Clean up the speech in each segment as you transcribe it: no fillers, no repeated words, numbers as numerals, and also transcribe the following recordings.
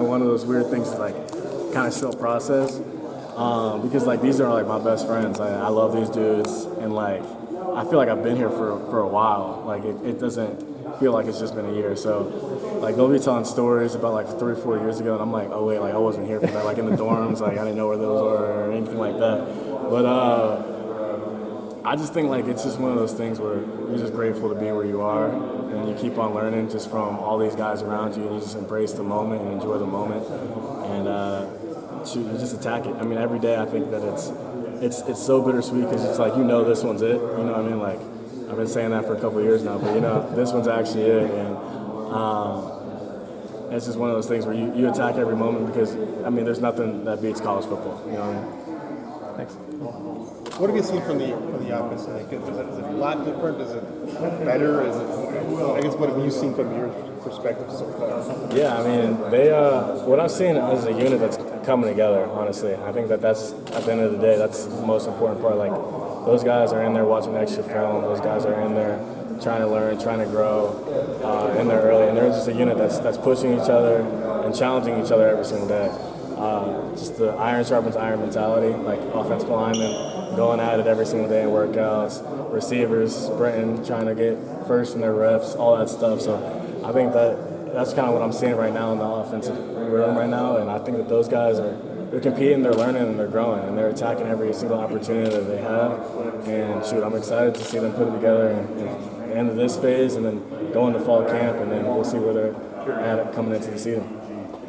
One of those weird things is like kind of still process because like these are like my best friends. I love these dudes, and like I feel like I've been here for a while. Like it doesn't feel like it's just been a year. So like they'll be telling stories about like 3 or 4 years ago, and I'm like, oh wait, like I wasn't here for that. Like in the dorms, like I didn't know where those were or anything like that. But I just think like it's just one of those things where you're just grateful to be where you are, and you keep on learning just from all these guys around you, and you just embrace the moment and enjoy the moment, and shoot, you just attack it. I mean, every day I think that it's so bittersweet because it's like this one's it. You know what I mean? Like I've been saying that for a couple of years now, but this one's actually it, and it's just one of those things where you attack every moment because I mean, there's nothing that beats college football. You know what I mean? Thanks. What have you seen from the offense? Like, is it a lot different? Is it better? I guess what have you seen from your perspective so far? Yeah, I mean, what I've seen is a unit that's coming together, honestly. I think that's, at the end of the day, that's the most important part. Like, those guys are in there watching extra film. Those guys are in there trying to learn, trying to grow in there early. And they're just a unit that's pushing each other and challenging each other every single day. Just the iron sharpens iron mentality, like offensive linemen going at it every single day in workouts, receivers sprinting, trying to get first in their reps, all that stuff. So I think that's kind of what I'm seeing right now in the offensive room right now, and I think that those guys they're competing, they're learning, and they're growing, and they're attacking every single opportunity that they have. And shoot, I'm excited to see them put it together and the end of this phase, and then go into fall camp, and then we'll see where they're at coming into the season.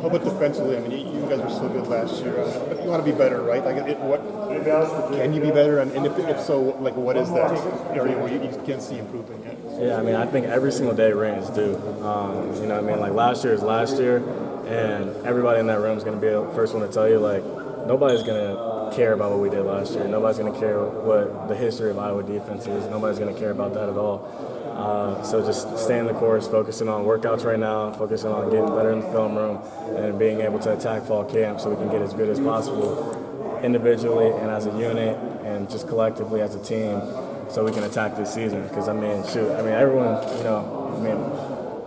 How about defensively? I mean, you guys were so good last year. But you want to be better, right? Like, can you be better? And if so, like, what is that area where you can see improvement yet? Yeah, I mean, I think every single day rent is due. You know what I mean? Like, last year is last year, and everybody in that room is going to be the first one to tell you, like, nobody's going to care about what we did last year. Nobody's going to care what the history of Iowa defense is. Nobody's going to care about that at all. So just staying the course, focusing on workouts right now, focusing on getting better in the film room, and being able to attack fall camp so we can get as good as possible individually and as a unit and just collectively as a team so we can attack this season. Because, I mean, everyone,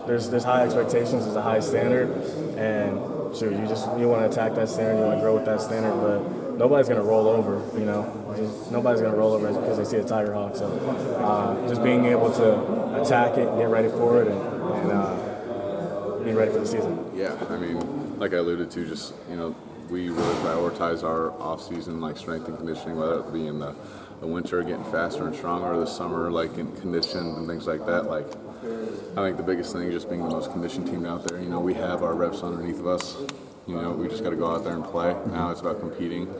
there's high expectations, there's a high standard, and you want to attack that standard, you want to grow with that standard, but nobody's going to roll over, nobody's going to roll over because they see a Tiger Hawk. So just being able to attack it and get ready for it and be ready for the season. Yeah, I mean, like I alluded to, just, we really prioritize our off-season, like strength and conditioning, whether it be in the winter, getting faster and stronger, or the summer, like in condition and things like that. Like, I think the biggest thing is just being the most conditioned team out there. We have our reps underneath of us. We just got to go out there and play. Now it's about competing.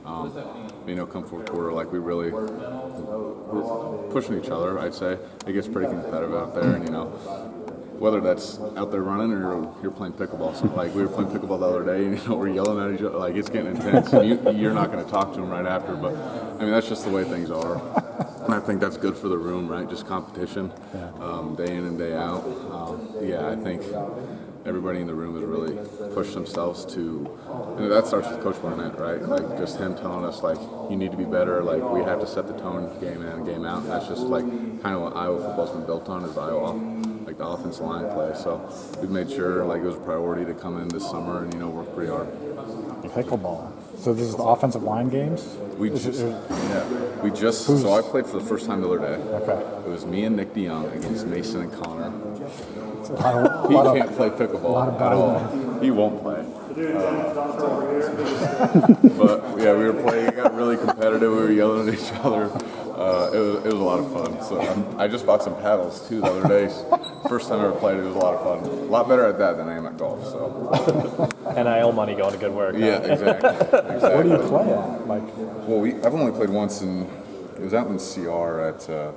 Come fourth quarter, like we're pushing each other, I'd say. It gets pretty competitive out there, and whether that's out there running or you're playing pickleball. So, like, we were playing pickleball the other day, and we're yelling at each other, like, it's getting intense. And you're not going to talk to them right after, but I mean, that's just the way things are. And I think that's good for the room, right? Just competition, day in and day out. I think everybody in the room has really pushed themselves to, that starts with Coach Barnett, right? Like, just him telling us, like, you need to be better. Like, we have to set the tone game in and game out. And that's just, like, kind of what Iowa football's been built on is Iowa, like, the offensive line play. So we've made sure, like, it was a priority to come in this summer and, work pretty hard. Pickleball. So this is the offensive line games? So I played for the first time the other day. Okay. It was me and Nick DeYoung against Mason and Connor. He can't play pickleball at all. He won't play. But yeah, we were playing. It got really competitive. We were yelling at each other. It was a lot of fun. So I just bought some paddles too the other day. First time I ever played, it was a lot of fun. A lot better at that than I am at golf. So NIL money going to good work. Yeah, exactly. Where do you play at? Well, I've only played once, and it was out in CR at I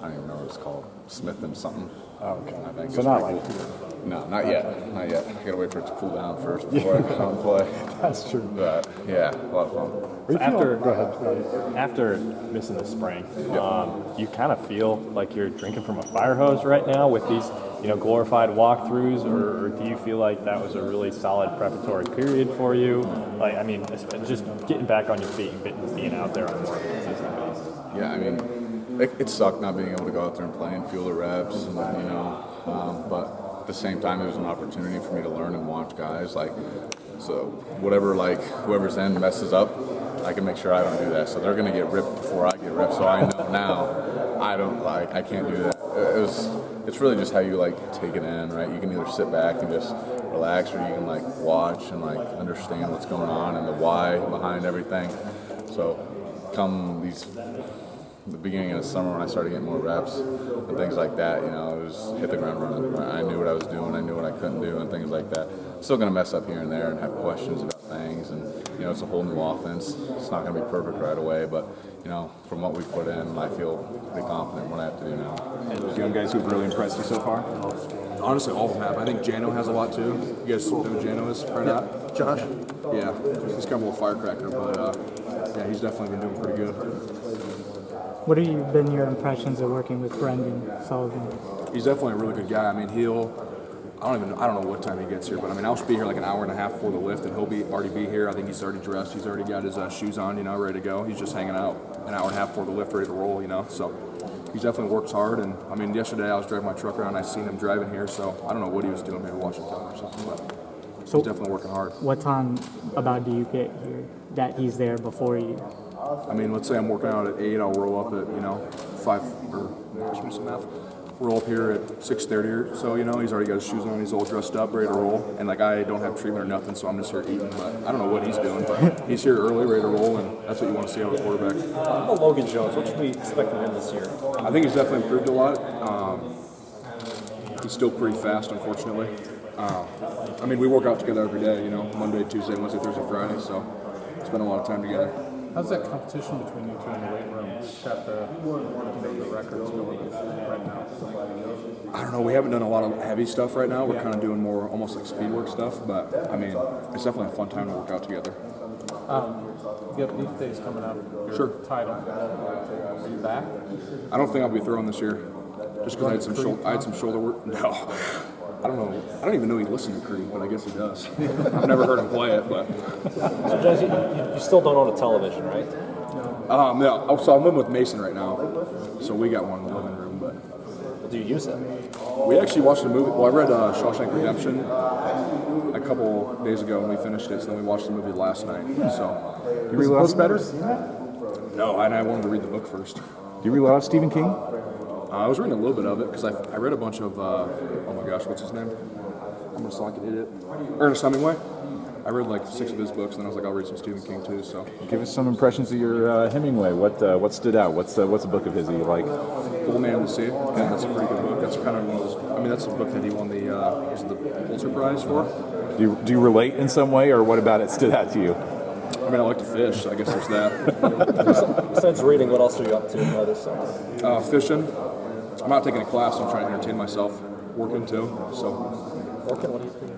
don't even know what it's called, Smith and something. Oh, okay. I think So not like No, not yet. Not yet. I gotta wait for it to cool down first before I come and play. That's true. But yeah, a lot of fun. After missing the spring, you kind of feel like you're drinking from a fire hose right now with these, glorified walkthroughs, or do you feel like that was a really solid preparatory period for you? Like, I mean, just getting back on your feet and being out there on more of a consistent basis. Yeah, I mean, it sucked not being able to go out there and play and feel the reps, and but at the same time, it was an opportunity for me to learn and watch guys. Like, so whatever, like, whoever's in messes up, I can make sure I don't do that. So they're going to get ripped before I get ripped. So I know now I can't do that. It's really just how you, like, take it in, right? You can either sit back and just relax, or you can, like, watch and, like, understand what's going on and the why behind everything. So come the beginning of the summer when I started getting more reps and things like that, it was hit the ground running. Right? I knew what I was doing, I knew what I couldn't do, and things like that. I'm still going to mess up here and there and have questions about things, and it's a whole new offense. It's not going to be perfect right away, but from what we put in, I feel pretty confident in what I have to do now. And those young guys who've really impressed you so far? Honestly, all of them have. I think Jano has a lot too. You guys know who Jano is right now? Josh? Yeah, he's kind of a little firecracker, but yeah, he's definitely been doing pretty good. What have been your impressions of working with Brendan Sullivan? He's definitely a really good guy. I mean, I don't know what time he gets here, but I mean, I'll be here like an hour and a half before the lift, and he'll already be here. I think he's already dressed. He's already got his shoes on, ready to go. He's just hanging out an hour and a half before the lift, ready to roll, So he definitely works hard. And I mean, yesterday I was driving my truck around. I seen him driving here, so I don't know what he was doing, maybe watching film or something, but he's definitely working hard. What time about do you get here that he's there before you? I mean, let's say I'm working out at 8, I'll roll up at 5 or some math. Roll up here at 6:30 or so. He's already got his shoes on. He's all dressed up, ready to roll. And like I don't have treatment or nothing, so I'm just here eating. But I don't know what he's doing, but he's here early, ready to roll, and that's what you want to see out of a quarterback. How about Logan Jones? What should we expect from him this year? I think he's definitely improved a lot. He's still pretty fast, unfortunately. I mean, we work out together every day. Monday, Tuesday, Wednesday, Thursday, Friday. So spend a lot of time together. How's that competition between you two in the weight room? Got the records going right now? I don't know. We haven't done a lot of heavy stuff right now. We're kind of doing more almost like speed work stuff. But I mean, it's definitely a fun time to work out together. You got Leaf Days coming up. Sure. Title. Are you back? I don't think I'll be throwing this year, just because I had some shoulder work. No, I don't know. I don't even know he listened to Creed, but I guess he does. I've never heard him play it, but. So, Jesse, you still don't own a television, right? No. Oh, so I'm living with Mason right now, so we got one in the living room. But Do you use it? we actually watched the movie. Well, I read Shawshank Redemption a couple days ago, and we finished it. So then we watched the movie last night. So. You read a lot better? No, and I wanted to read the book first. Do you read a lot of Stephen King? I was reading a little bit of it because I read a bunch of, oh my gosh, what's his name? I'm going to sound like an idiot. Ernest Hemingway. I read like 6 of his books, and then I was like, I'll read some Stephen King too. So Give us some impressions of your Hemingway. What stood out? What's a book of his that you like? Full Man of the Sea. Yeah, that's a pretty good book. That's kind of one of those. I mean, that's the book that he won the Pulitzer Prize for. Do you relate in some way, or what about it stood out to you? I mean, I like to fish. So I guess there's that. Besides reading, what else are you up to this summer? Fishing. I'm not taking a class. I'm trying to entertain myself. Working too. So. Working, what do you think?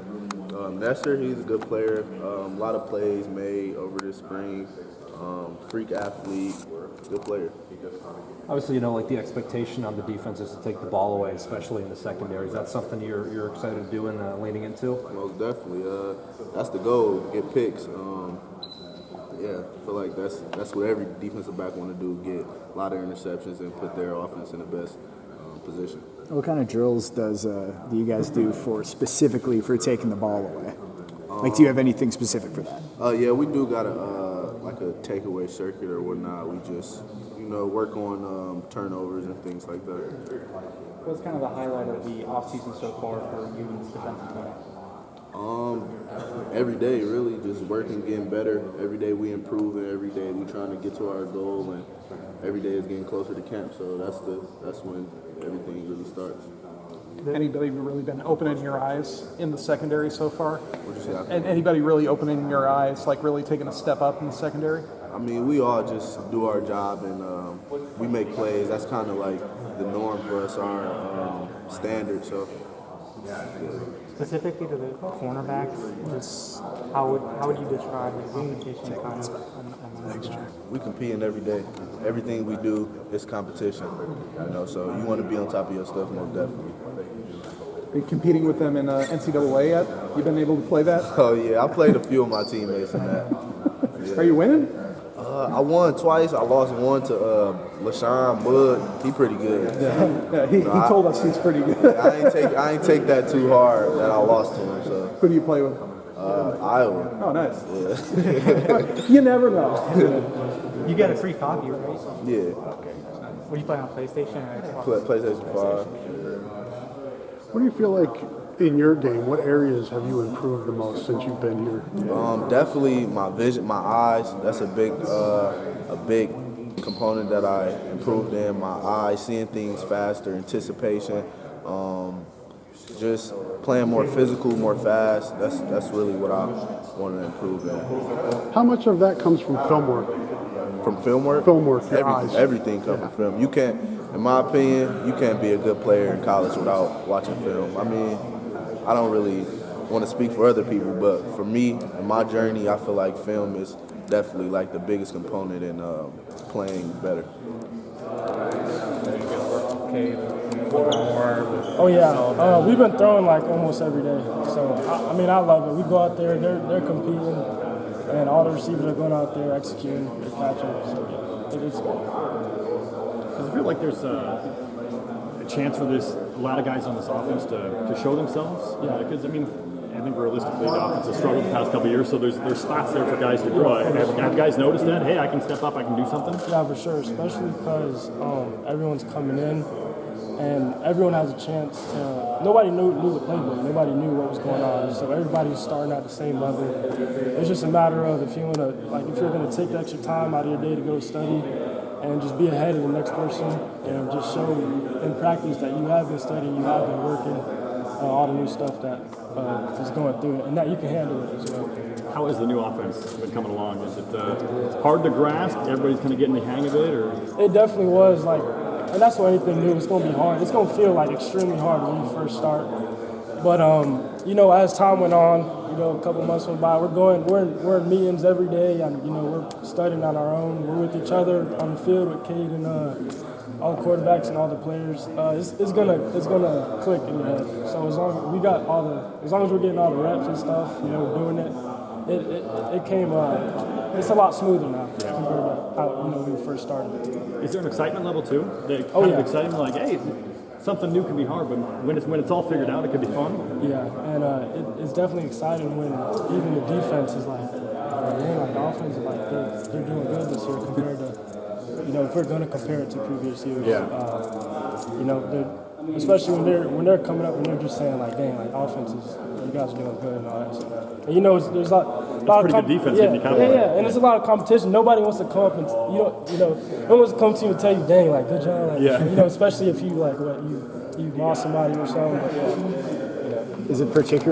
Nestor, he's a good player. A lot of plays made over this spring. Freak athlete, good player. Obviously, like the expectation on the defense is to take the ball away, especially in the secondary. Is that something you're excited to do and leaning into? Most definitely. That's the goal, get picks. Yeah, I feel like that's what every defensive back want to do, get a lot of interceptions and put their offense in the best position. What kind of drills do you guys do specifically for taking the ball away? Do you have anything specific for that? Yeah, we do got a takeaway circuit or whatnot. We just work on turnovers and things like that. What's kind of the highlight of the offseason so far for you and this defensive team? Every day, really, just working, getting better. Every day we improve, and every day we trying to get to our goal, and every day is getting closer to camp. So that's when everything really starts. Anybody really been opening your eyes in the secondary so far? What'd you say? And anybody really opening your eyes, like really taking a step up in the secondary? I mean, we all just do our job, and we make plays. That's kind of like the norm for us, our standard. So. Yeah. Specifically to the cornerbacks, just how would you describe the communication kind of? We competing every day. Everything we do is competition. So you want to be on top of your stuff, most definitely. Are you competing with them in NCAA yet? You been able to play that? Oh yeah, I played a few of my teammates in that. Yeah. Are you winning? I won twice. I lost one to LaShawn Bud. He pretty good. Yeah, he told us he's pretty good. I ain't take that too hard that I lost to him. So Who do you play with? Iowa. Oh, nice. Yeah. You never know. You get a free copy, right? Yeah. What do you play on PlayStation or Xbox? PlayStation 5. What do you feel like in your game? What areas have you improved the most since you've been here? Definitely my vision, my eyes. That's a big component that I improved in. My eyes, seeing things faster, anticipation, just playing more physical, more fast. That's really what I want to improve in. How much of that comes from film work? From film work? Film work, your eyes. Everything comes from film. You can't, in my opinion, you can't be a good player in college without watching film. I mean, I don't really want to speak for other people, but for me, in my journey, I feel like film is definitely like the biggest component in playing better. Oh yeah, we've been throwing like almost every day. So I mean, I love it. We go out there, they're competing, and all the receivers are going out there executing, they're catching. So yeah, it's good. Does it feel like there's a chance for a lot of guys on this offense to show themselves? Yeah. Because I mean, I think realistically the offense has struggled the past couple of years, so there's spots there for guys to grow. Have guys noticed that? Hey, I can step up, I can do something? Yeah, for sure, especially because everyone's coming in and everyone has a chance to, nobody knew the playbook, nobody knew what was going on, so everybody's starting at the same level. It's just a matter of if you're gonna take the extra time out of your day to go study and just be ahead of the next person and just show in practice that you have been studying, you have been working, all the new stuff that is going through it, and that you can handle it as well. How has the new offense been coming along? Is it hard to grasp? Everybody's kind of getting the hang of it, or? It definitely was, and that's what anything new, it's going to be hard. It's going to feel like extremely hard when you first start. But, as time went on, a couple months went by, we're in meetings every day, and, we're studying on our own. We're with each other on the field with Cade and all the quarterbacks and all the players. It's gonna click in your head. So as long as we're getting all the reps and stuff, doing it came. It's a lot smoother now compared to how when we first started. Is there an excitement level too? Oh, yeah. Excitement, like, hey, something new can be hard, but when it's all figured out, it can be fun. Yeah, and it's definitely exciting when even the defense is like the offense is like they're doing good this year compared to if we're going to compare it to previous years. Yeah. Especially when they're coming up and they're just saying like, dang, like offenses, you guys are doing good and all that stuff. And there's a lot of good defense. Yeah, and there's a lot of competition. Nobody wants to come up and no one wants to come to you and tell you, dang, like good job. Like, especially if you you moss somebody or something. But, Is it particularly